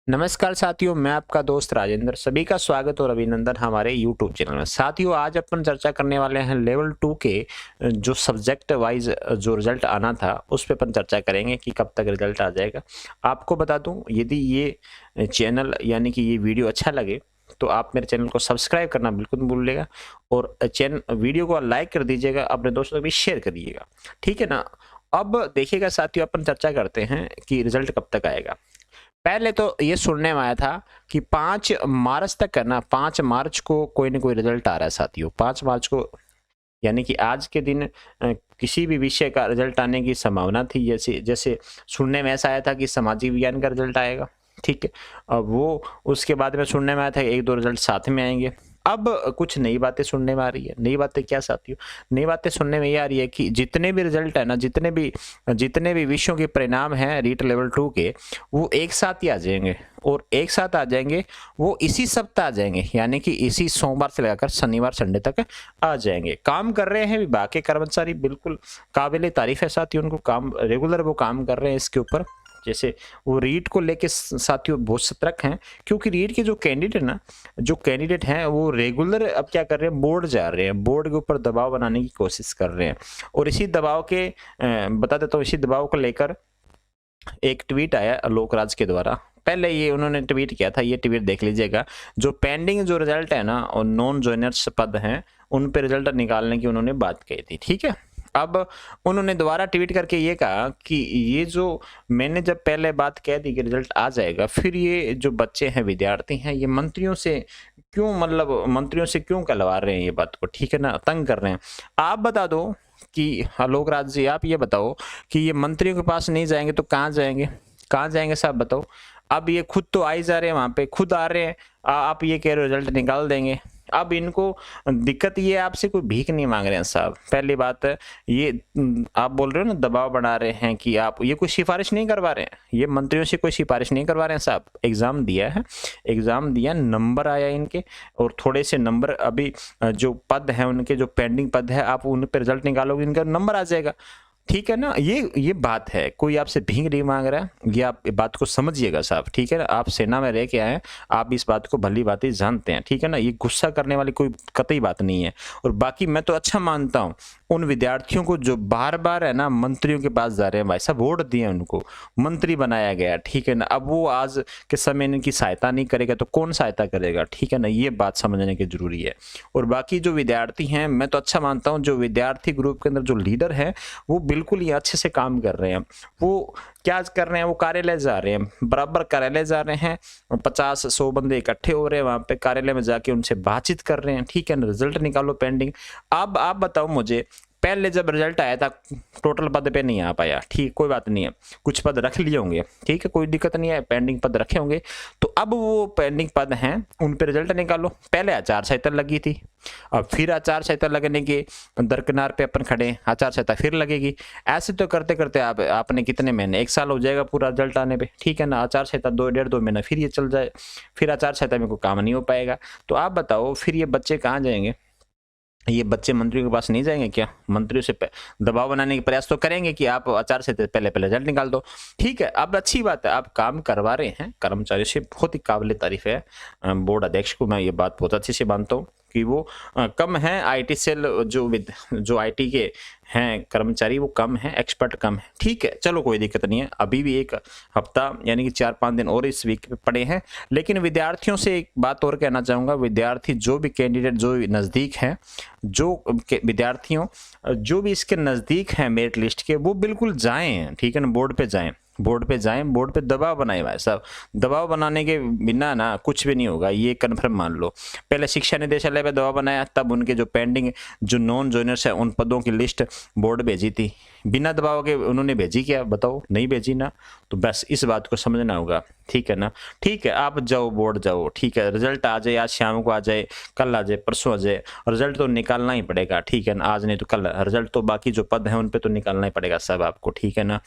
नमस्कार साथियों, मैं आपका दोस्त राजेंद्र। सभी का स्वागत और अभिनंदन हमारे यूट्यूब चैनल में। साथियों, आज अपन चर्चा करने वाले हैं लेवल 2 के जो सब्जेक्ट वाइज जो रिजल्ट आना था उस पे अपन चर्चा करेंगे कि कब तक रिजल्ट आ जाएगा। आपको बता दूं, यदि ये चैनल यानी कि ये वीडियो अच्छा लगे तो आप मेरे चैनल को सब्सक्राइब करना बिल्कुल मत भूलिएगा और चैनल वीडियो को लाइक कर दीजिएगा, अपने दोस्तों को भी शेयर करिएगा, ठीक है ना। अब देखिएगा साथियों, अपन चर्चा करते हैं कि रिजल्ट कब तक आएगा। पहले तो ये सुनने में आया था कि 5 मार्च तक करना, 5 मार्च को कोई ना कोई रिजल्ट आ रहा है साथियों। 5 मार्च को यानी कि आज के दिन किसी भी विषय का रिजल्ट आने की संभावना थी। जैसे जैसे सुनने में ऐसा आया था कि सामाजिक विज्ञान का रिजल्ट आएगा, ठीक है। अब वो उसके बाद में सुनने में आया था एक दो रिजल्ट साथ में आएंगे। अब कुछ नई बातें सुनने में आ रही है। नई बातें क्या साथियों? नई बातें सुनने में ये आ रही है कि जितने भी रिजल्ट है ना, जितने भी विषयों के परिणाम हैं रीट लेवल 2 के, वो एक साथ ही आ जाएंगे। और एक साथ आ जाएंगे, वो इसी सप्ताह आ जाएंगे, यानी कि इसी सोमवार से लेकर शनिवार संडे तक आ जाएंगे। काम कर रहे हैं विभाग के कर्मचारी, बिल्कुल काबिले तारीफ है साथियों। उनको काम रेगुलर वो काम कर रहे हैं इसके ऊपर। जैसे वो रीट को लेके साथियों बहुत सतर्क हैं, क्योंकि रीट के जो कैंडिडेट हैं वो रेगुलर अब क्या कर रहे हैं, बोर्ड जा रहे हैं, बोर्ड के ऊपर दबाव बनाने की कोशिश कर रहे हैं। और इसी दबाव के बता देता हूँ, इसी दबाव को लेकर एक ट्वीट आया लोकराज के द्वारा। पहले ये उन्होंने ट्वीट किया था, ये ट्वीट देख लीजिएगा। जो पेंडिंग जो रिजल्ट है ना और नॉन जॉइनर्स पद हैं, उन पे रिजल्ट निकालने की उन्होंने बात कही थी, ठीक है। अब उन्होंने दोबारा ट्वीट करके ये कहा कि ये जो मैंने जब पहले बात कह दी कि रिजल्ट आ जाएगा, फिर ये जो बच्चे हैं, विद्यार्थी हैं, ये मंत्रियों से क्यों कहलवा रहे हैं ये बात को, ठीक है ना, तंग कर रहे हैं। आप बता दो कि लोकराज जी, आप ये बताओ कि ये मंत्रियों के पास नहीं जाएंगे तो कहाँ जाएंगे? कहाँ जाएंगे साहब, बताओ। अब ये खुद तो आ ही जा रहे हैं, वहां पे खुद आ रहे हैं। आप ये कह रहे हो रिजल्ट निकाल देंगे। अब इनको दिक्कत ये, आपसे कोई भीख नहीं मांग रहे हैं साहब। पहली बात है ये, आप बोल रहे हो ना दबाव बना रहे हैं कि आप, ये कोई सिफारिश नहीं करवा रहे हैं, ये मंत्रियों से कोई सिफारिश नहीं करवा रहे हैं साहब। एग्जाम दिया है, एग्जाम दिया, नंबर आया इनके, और थोड़े से नंबर अभी जो पद है उनके, जो पेंडिंग पद है, आप उन पर रिजल्ट निकालोगे, इनका नंबर आ जाएगा, ठीक है ना। ये बात है, कोई आपसे भीख नहीं मांग रहा है, ये आप बात को समझिएगा साहब, ठीक है ना। आप सेना में रह के आए हैं, आप इस बात को भली बात जानते हैं, ठीक है ना। ये गुस्सा करने वाली कोई कतई बात नहीं है। और बाकी मैं तो अच्छा मानता हूँ उन विद्यार्थियों को जो बार बार है ना मंत्रियों के पास जा रहे हैं। भाई साहब, वोट दिए, उनको मंत्री बनाया गया, ठीक है ना। अब वो आज के समय इनकी सहायता नहीं करेगा तो कौन सहायता करेगा, ठीक है ना। ये बात समझने की जरूरी है। और बाकी जो विद्यार्थी हैं, मैं तो अच्छा मानता हूँ, जो विद्यार्थी ग्रुप के अंदर जो लीडर है वो बिल्कुल ही अच्छे से काम कर रहे हैं। वो क्या कर रहे हैं, वो कार्यालय जा रहे हैं, बराबर कार्यालय जा रहे हैं, 50-100 बंदे इकट्ठे हो रहे हैं वहां पे कार्यालय में, जाके उनसे बातचीत कर रहे हैं, ठीक है ना। रिजल्ट निकालो पेंडिंग। अब आप बताओ मुझे, पहले जब रिजल्ट आया था टोटल पद पे नहीं आ पाया, ठीक, कोई बात नहीं है, कुछ पद रख लिए होंगे, ठीक है, कोई दिक्कत नहीं है, पेंडिंग पद रखे होंगे। तो अब वो पेंडिंग पद हैं, उन पे रिजल्ट निकालो। पहले आचार संहिता लगी थी, अब फिर आचार संहिता लगने के दरकिनार पे अपन खड़े, आचार संहिता फिर लगेगी। ऐसे तो करते करते आपने कितने महीने, 1 साल हो जाएगा पूरा रिजल्ट आने पे, ठीक है ना। आचार संहिता 2 महीना फिर ये चल जाए, फिर आचार संहिता में कोई काम नहीं हो पाएगा। तो आप बताओ फिर ये बच्चे कहाँ जाएंगे? ये बच्चे मंत्रियों के पास नहीं जाएंगे क्या? मंत्रियों से दबाव बनाने के प्रयास तो करेंगे कि आप आचार से पहले पहले रिजल्ट निकाल दो, ठीक है। अब अच्छी बात है, आप काम करवा रहे हैं, कर्मचारियों से बहुत ही काबिल तारीफ है। बोर्ड अध्यक्ष को मैं ये बात बहुत अच्छे से मानता हूँ कि वो कम है, आईटी सेल जो आईटी के हैं कर्मचारी वो कम है, एक्सपर्ट कम है, ठीक है, चलो कोई दिक्कत नहीं है। अभी भी एक हफ्ता यानी कि 4-5 दिन और इस वीक पे पड़े हैं। लेकिन विद्यार्थियों से एक बात और कहना चाहूँगा, विद्यार्थी जो भी कैंडिडेट जो नज़दीक हैं, जो विद्यार्थियों जो भी इसके नज़दीक हैं मेरिट लिस्ट के, वो बिल्कुल जाएँ, ठीक है ना, बोर्ड पे जाएँ, बोर्ड पे जाएं, बोर्ड पे दबाव बनाए। भाई साहब, दबाव बनाने के बिना ना कुछ भी नहीं होगा, ये कन्फर्म मान लो। पहले शिक्षा निदेशालय पे दबाव बनाया, तब उनके जो पेंडिंग जो नॉन जॉइनर्स है उन पदों की लिस्ट बोर्ड भेजी थी, बिना दबाव के उन्होंने भेजी क्या, बताओ, नहीं भेजी ना। तो बस इस बात को समझना होगा, ठीक है ना। ठीक है, आप जाओ, बोर्ड जाओ, ठीक है, रिजल्ट आ जाए, आज शाम को आ जाए, कल आ जाए, परसों आ जाए, रिजल्ट तो निकालना ही पड़ेगा, ठीक है ना। आज नहीं तो कल रिजल्ट तो बाकी जो पद है उन पे तो निकालना ही पड़ेगा सब आपको, ठीक है ना।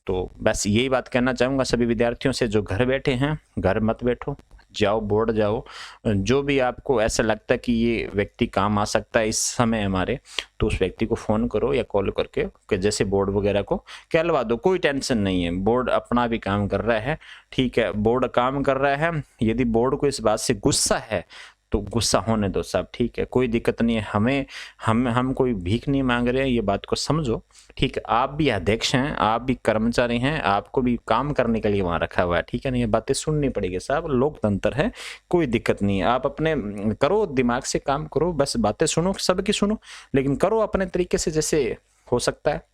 तो बस यही बात कहना चाहूँगा सभी विद्यार्थियों से जो घर बैठे हैं, घर मत बैठो, जाओ, बोर्ड जाओ, जो भी आपको ऐसा लगता है कि ये व्यक्ति काम आ सकता है इस समय हमारे, तो उस व्यक्ति को फ़ोन करो या कॉल करके कि जैसे बोर्ड वगैरह को कहलवा दो। कोई टेंशन नहीं है, बोर्ड अपना भी काम कर रहा है, ठीक है, बोर्ड काम कर रहा है। यदि बोर्ड को इस बात से गुस्सा है तो गुस्सा होने दो साहब, ठीक है, कोई दिक्कत नहीं है। हम कोई भीख नहीं मांग रहे हैं, ये बात को समझो, ठीक है। आप भी अध्यक्ष हैं, आप भी कर्मचारी हैं, आपको भी काम करने के लिए वहाँ रखा हुआ है, ठीक है ना। ये बातें सुननी पड़ेगी साहब, लोकतंत्र है, कोई दिक्कत नहीं है। आप अपने करो, दिमाग से काम करो, बस बातें सुनो, सबकी सुनो, लेकिन करो अपने तरीके से जैसे हो सकता है।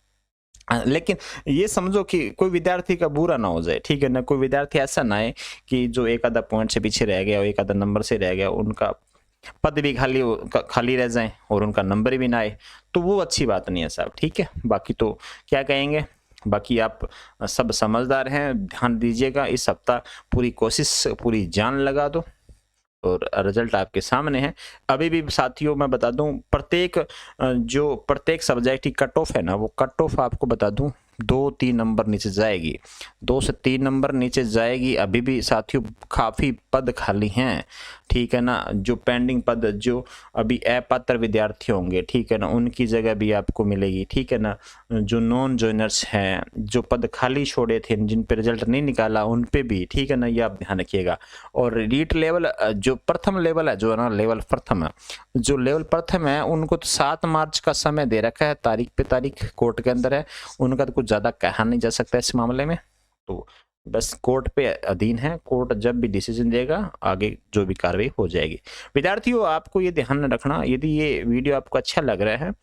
लेकिन ये समझो कि कोई विद्यार्थी का बुरा ना हो जाए, ठीक है ना। कोई विद्यार्थी ऐसा ना है कि जो एक आधा पॉइंट से पीछे रह गया और एक आधा नंबर से रह गया, उनका पद भी खाली रह जाए और उनका नंबर भी ना आए, तो वो अच्छी बात नहीं है साहब, ठीक है। बाकी तो क्या कहेंगे, बाकी आप सब समझदार हैं, ध्यान दीजिएगा। इस हफ्ता पूरी कोशिश, पूरी जान लगा दो और रिजल्ट आपके सामने है। अभी भी साथियों मैं बता दूं, प्रत्येक सब्जेक्ट की कट ऑफ है ना, वो कट ऑफ आपको बता दूं 2-3 नंबर नीचे जाएगी, 2 से 3 नंबर नीचे जाएगी। अभी भी साथियों काफ़ी पद खाली हैं, ठीक है ना। जो पेंडिंग पद, जो अभी अपात्र विद्यार्थी होंगे, ठीक है ना, उनकी जगह भी आपको मिलेगी, ठीक है ना। जो नॉन जॉइनर्स हैं, जो पद खाली छोड़े थे, जिन पे रिजल्ट नहीं निकाला, उन पे भी, ठीक है ना, ये आप ध्यान रखिएगा। और रीट लेवल, जो प्रथम लेवल है, जो है ना लेवल प्रथम है, जो लेवल प्रथम है, उनको तो 7 मार्च का समय दे रखा है, तारीख कोर्ट के अंदर है। उनका तो कुछ ज़्यादा कहा नहीं जा सकता इस मामले में, तो बस कोर्ट पे अधीन है। कोर्ट जब भी डिसीजन देगा, आगे जो भी कार्रवाई हो जाएगी। विद्यार्थियों, आपको ये ध्यान रखना, यदि ये वीडियो आपको अच्छा लग रहा है,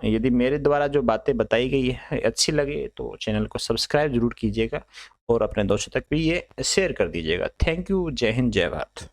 यदि मेरे द्वारा जो बातें बताई गई है अच्छी लगे, तो चैनल को सब्सक्राइब जरूर कीजिएगा और अपने दोस्तों तक भी ये शेयर कर दीजिएगा। Thank you. जय हिंद, जय भारत।